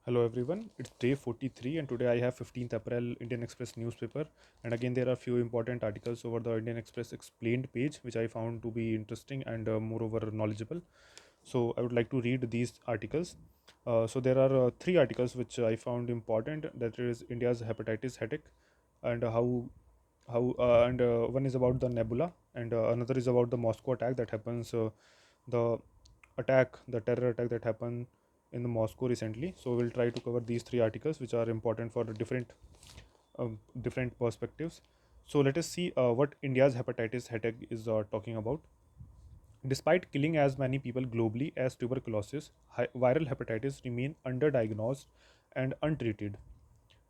Hello everyone, it's day 43 and today I have 15th April Indian Express newspaper, and again there are few important articles over the Indian Express explained page which I found to be interesting and moreover knowledgeable. So I would like to read these articles. So there are three articles which I found important, that is India's hepatitis headache, and how and one is about the Nebula, and another is about the Moscow attack that happens, the the terror attack that happened in the Moscow recently. So we'll try to cover these three articles which are important for the different perspectives. So let us see what India's hepatitis headache is talking about. Despite killing as many people globally as tuberculosis, viral hepatitis remain underdiagnosed and untreated.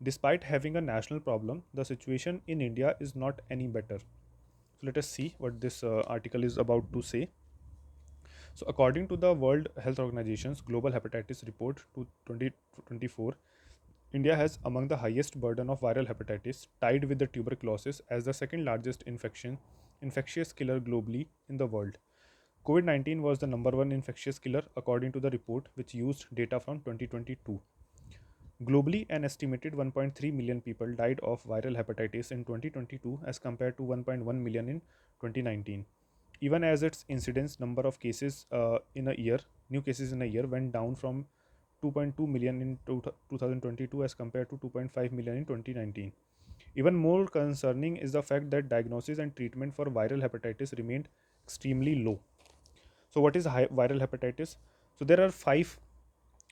Despite having a national problem, the situation in India is not any better. So let us see what this article is about to say. So, according to the World Health Organization's Global Hepatitis Report to 2024, India has among the highest burden of viral hepatitis, tied with the tuberculosis as the second largest infectious killer globally in the world. COVID 19 was the number one infectious killer according to the report, which used data from 2022. Globally, an estimated 1.3 million people died of viral hepatitis in 2022 as compared to 1.1 million in 2019. Even as its incidence number of cases in a year, new cases in a year went down from 2.2 million in 2022 as compared to 2.5 million in 2019. Even more concerning is the fact that diagnosis and treatment for viral hepatitis remained extremely low. So, what is viral hepatitis? So, there are five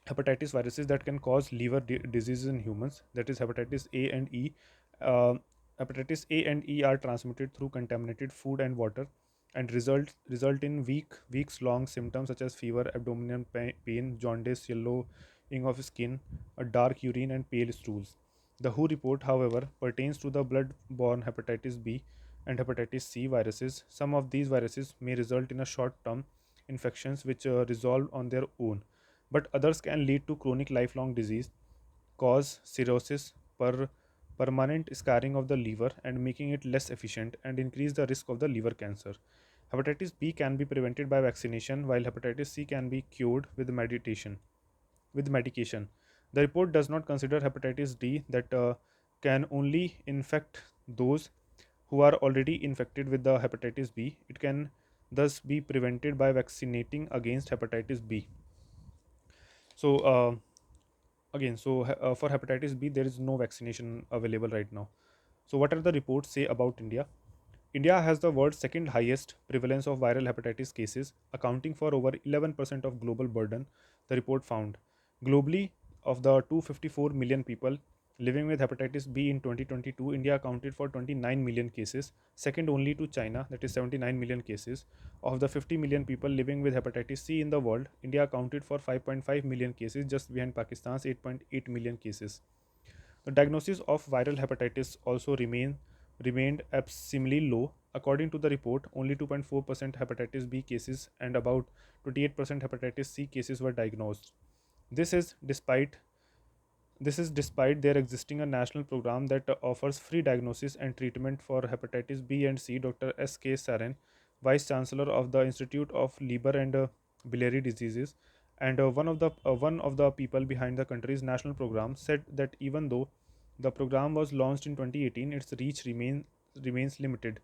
hepatitis viruses that can cause liver diseases in humans, that is hepatitis A and E. uh, Hepatitis A and E are transmitted through contaminated food and water and result in weeks long symptoms such as fever, abdominal pain, jaundice, yellowing of skin, a dark urine and pale stools. The WHO report, however, pertains to the blood-borne hepatitis B and hepatitis C viruses. Some of these viruses may result in a short-term infections which resolve on their own, but others can lead to chronic lifelong disease, cause cirrhosis, permanent scarring of the liver, and making it less efficient, and increase the risk of the liver cancer. Hepatitis B can be prevented by vaccination, while hepatitis C can be cured with medication. The report does not consider hepatitis D that can only infect those who are already infected with the hepatitis B. It can thus be prevented by vaccinating against hepatitis B. So again, so for hepatitis B, there is no vaccination available right now. So what are the reports say about India? India has the world's second highest prevalence of viral hepatitis cases, accounting for over 11% of global burden, the report found. Globally, of the 254 million people living with hepatitis B in 2022, India accounted for 29 million cases, second only to China, that is 79 million cases. Of the 50 million people living with hepatitis C in the world, India accounted for 5.5 million cases, just behind Pakistan's 8.8 million cases. The diagnosis of viral hepatitis also remained abysmally low. According to the report, only 2.4% hepatitis B cases and about 28% hepatitis C cases were diagnosed. This is despite despite there existing a national program that offers free diagnosis and treatment for hepatitis B and C. Dr. S.K. Sarin, Vice Chancellor of the Institute of Liver and Biliary Diseases, and one of the people behind the country's national program, said that even though the program was launched in 2018, its reach remains limited.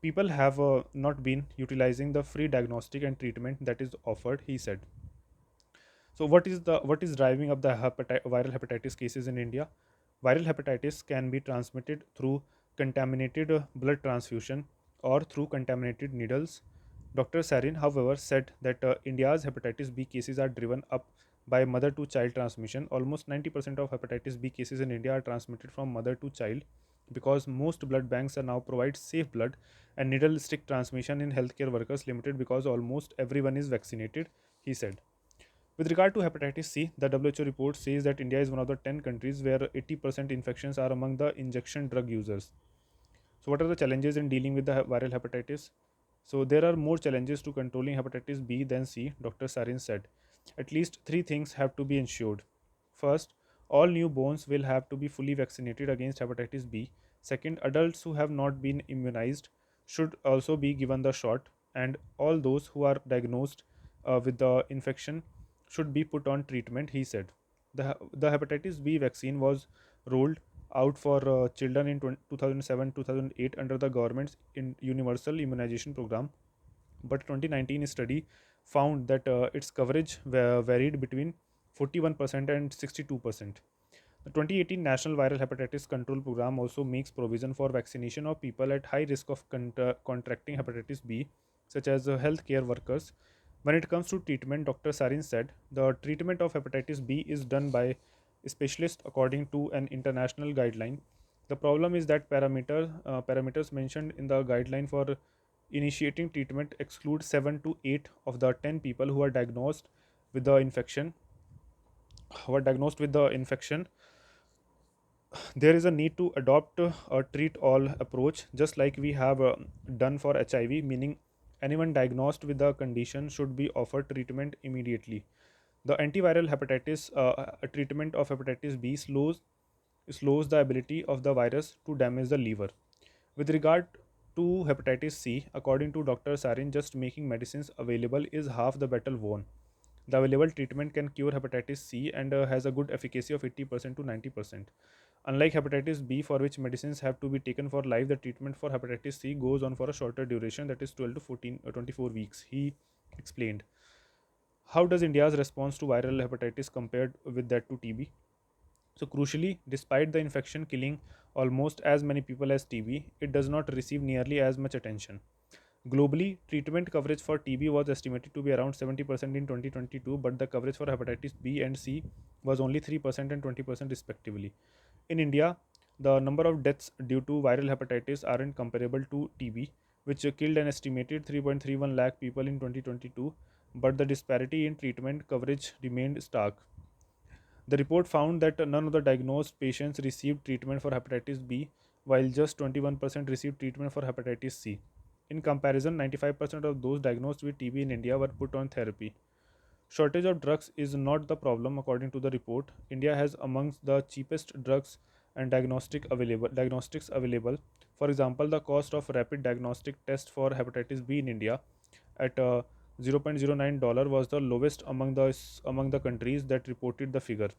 People have not been utilizing the free diagnostic and treatment that is offered, he said. So what is driving up the viral hepatitis cases in India? Viral hepatitis can be transmitted through contaminated blood transfusion or through contaminated needles. Dr. Sarin, however, said that India's hepatitis B cases are driven up by mother to child transmission. Almost 90% of hepatitis B cases in India are transmitted from mother to child because most blood banks are now provide safe blood, and needle stick transmission in healthcare workers limited because almost everyone is vaccinated, he said. With regard to hepatitis C, the WHO report says that India is one of the 10 countries where 80% infections are among the injection drug users. So, what are the challenges in dealing with the viral hepatitis? So, there are more challenges to controlling hepatitis B than C, Dr. Sarin said. At least three things have to be ensured. First, all newborns will have to be fully vaccinated against hepatitis B. Second, adults who have not been immunized should also be given the shot, and all those who are diagnosed with the infection should be put on treatment, he said. The hepatitis B vaccine was rolled out for children in 2007-2008 under the government's universal immunization program, but 2019 study found that its coverage varied between 41% and 62%. The 2018 National Viral Hepatitis Control Program also makes provision for vaccination of people at high risk of contracting hepatitis B, such as healthcare workers. When it comes to treatment, Dr. Sarin said the treatment of hepatitis B is done by specialists according to an international guideline. The problem is that parameters mentioned in the guideline for initiating treatment exclude 7 to 8 of the 10 people with the infection who are diagnosed with the infection. There is a need to adopt a treat all approach, just like we have done for HIV, meaning anyone diagnosed with the condition should be offered treatment immediately. The antiviral hepatitis treatment of hepatitis B slows the ability of the virus to damage the liver. With regard to hepatitis C, according to Dr. Sarin, just making medicines available is half the battle won. The available treatment can cure hepatitis C and has a good efficacy of 80% to 90%. Unlike hepatitis B, for which medicines have to be taken for life, the treatment for hepatitis C goes on for a shorter duration, that is 12 to 14 or 24 weeks. He explained. How does India's response to viral hepatitis compared with that to TB? So, crucially, despite the infection killing almost as many people as TB, it does not receive nearly as much attention. Globally, treatment coverage for TB was estimated to be around 70% in 2022, but the coverage for hepatitis B and C was only 3% and 20% respectively. In India, the number of deaths due to viral hepatitis aren't comparable to TB, which killed an estimated 3.31 lakh people in 2022, but the disparity in treatment coverage remained stark. The report found that none of the diagnosed patients received treatment for hepatitis B, while just 21% received treatment for hepatitis C. In comparison, 95% of those diagnosed with TB in India were put on therapy. Shortage of drugs is not the problem, according to the report. India has amongst the cheapest drugs and diagnostics available. For example, the cost of rapid diagnostic test for hepatitis B in India at $0.09 was the lowest among the countries that reported the figure.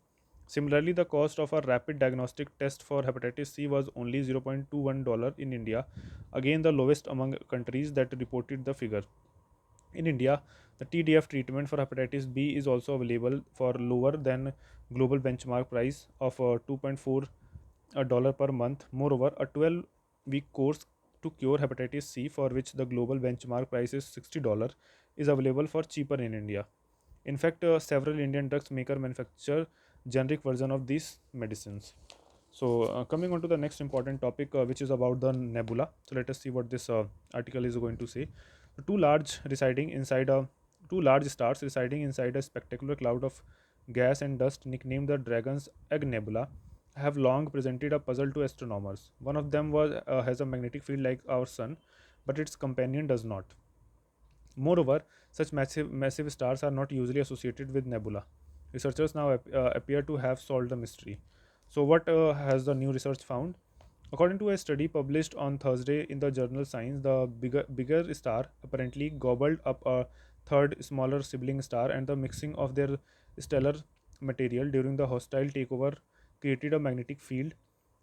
Similarly, the cost of a rapid diagnostic test for hepatitis C was only $0.21 in India, again the lowest among countries that reported the figure. In India, the TDF treatment for hepatitis B is also available for lower than global benchmark price of 2.4 dollar per month. Moreover, a 12-week course to cure hepatitis C, for which the global benchmark price is $60, is available for cheaper in India. In fact, several Indian drugs maker manufacture generic version of these medicines. So, coming on to the next important topic, which is about the nebula. So, let us see what this article is going to say. Two large residing inside a two large stars residing inside a spectacular cloud of gas and dust, nicknamed the Dragon's Egg Nebula, have long presented a puzzle to astronomers. One of them has a magnetic field like our Sun, but its companion does not. Moreover, such massive stars are not usually associated with nebula. Researchers now appear to have solved the mystery. So, what has the new research found? According to a study published on Thursday in the journal Science, the bigger star apparently gobbled up a third smaller sibling star, and the mixing of their stellar material during the hostile takeover created a magnetic field.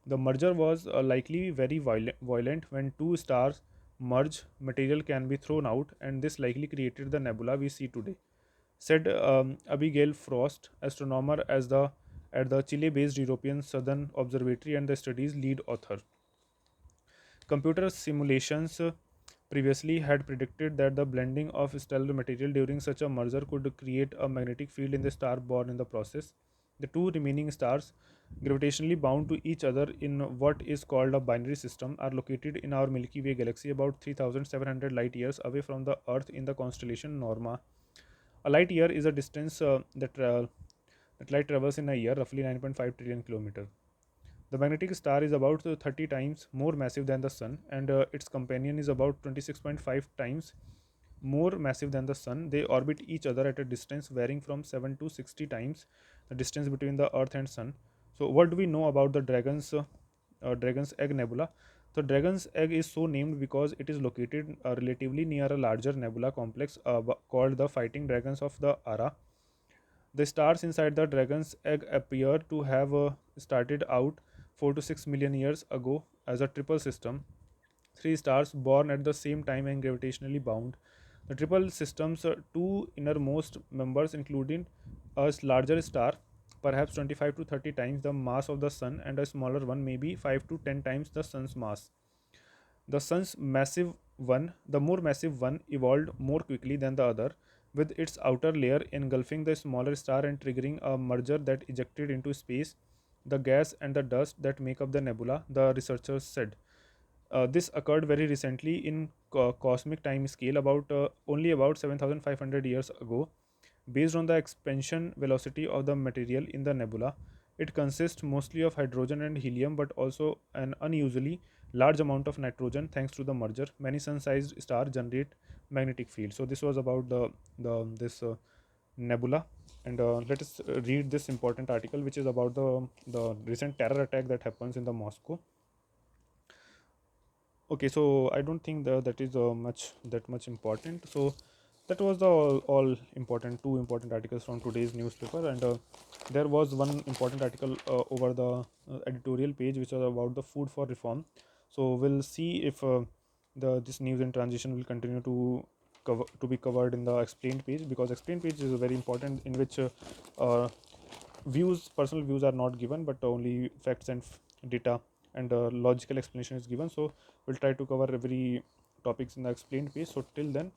The merger was likely very violent. When two stars merge, material can be thrown out, and this likely created the nebula we see today, said Abigail Frost, astronomer at the Chile-based European Southern Observatory and the study's lead author. Computer simulations previously had predicted that the blending of stellar material during such a merger could create a magnetic field in the star born in the process. The two remaining stars, gravitationally bound to each other in what is called a binary system, are located in our Milky Way galaxy about 3,700 light years away from the Earth in the constellation Norma. A light year is a distance that light travels in a year, roughly 9.5 trillion kilometers. The magnetic star is about 30 times more massive than the Sun, and its companion is about 26.5 times more massive than the Sun. They orbit each other at a distance varying from 7 to 60 times the distance between the Earth and Sun. So, what do we know about the Dragon's Egg Nebula? The Dragon's Egg is so named because it is located relatively near a larger nebula complex called the Fighting Dragons of the Ara. The stars inside the dragon's egg appear to have started out 4 to 6 million years ago as a triple system, three stars born at the same time and gravitationally bound. The triple system's two innermost members, including a larger star, perhaps 25 to 30 times the mass of the sun, and a smaller one, maybe 5 to 10 times the sun's mass. The sun's massive one, the more massive one, evolved more quickly than the other, with its outer layer engulfing the smaller star and triggering a merger that ejected into space the gas and the dust that make up the nebula, the researchers said. This occurred very recently in cosmic time scale, about only about 7,500 years ago. Based on the expansion velocity of the material in the nebula, it consists mostly of hydrogen and helium, but also an unusually large amount of nitrogen. Thanks to the merger, many sun-sized stars generate magnetic field. So this was about the this nebula, and let us read this important article, which is about the recent terror attack that happens in the Moscow. Okay, so I don't think that is much important. So that was the all important two important articles from today's newspaper, and there was one important article over the editorial page, which was about the food for reform. So we'll see if the this news in transition will continue to be covered in the explained page, because explained page is very important, in which uh, personal views are not given, but only facts and data and logical explanation is given. So we'll try to cover every topics in the explained page. So till then,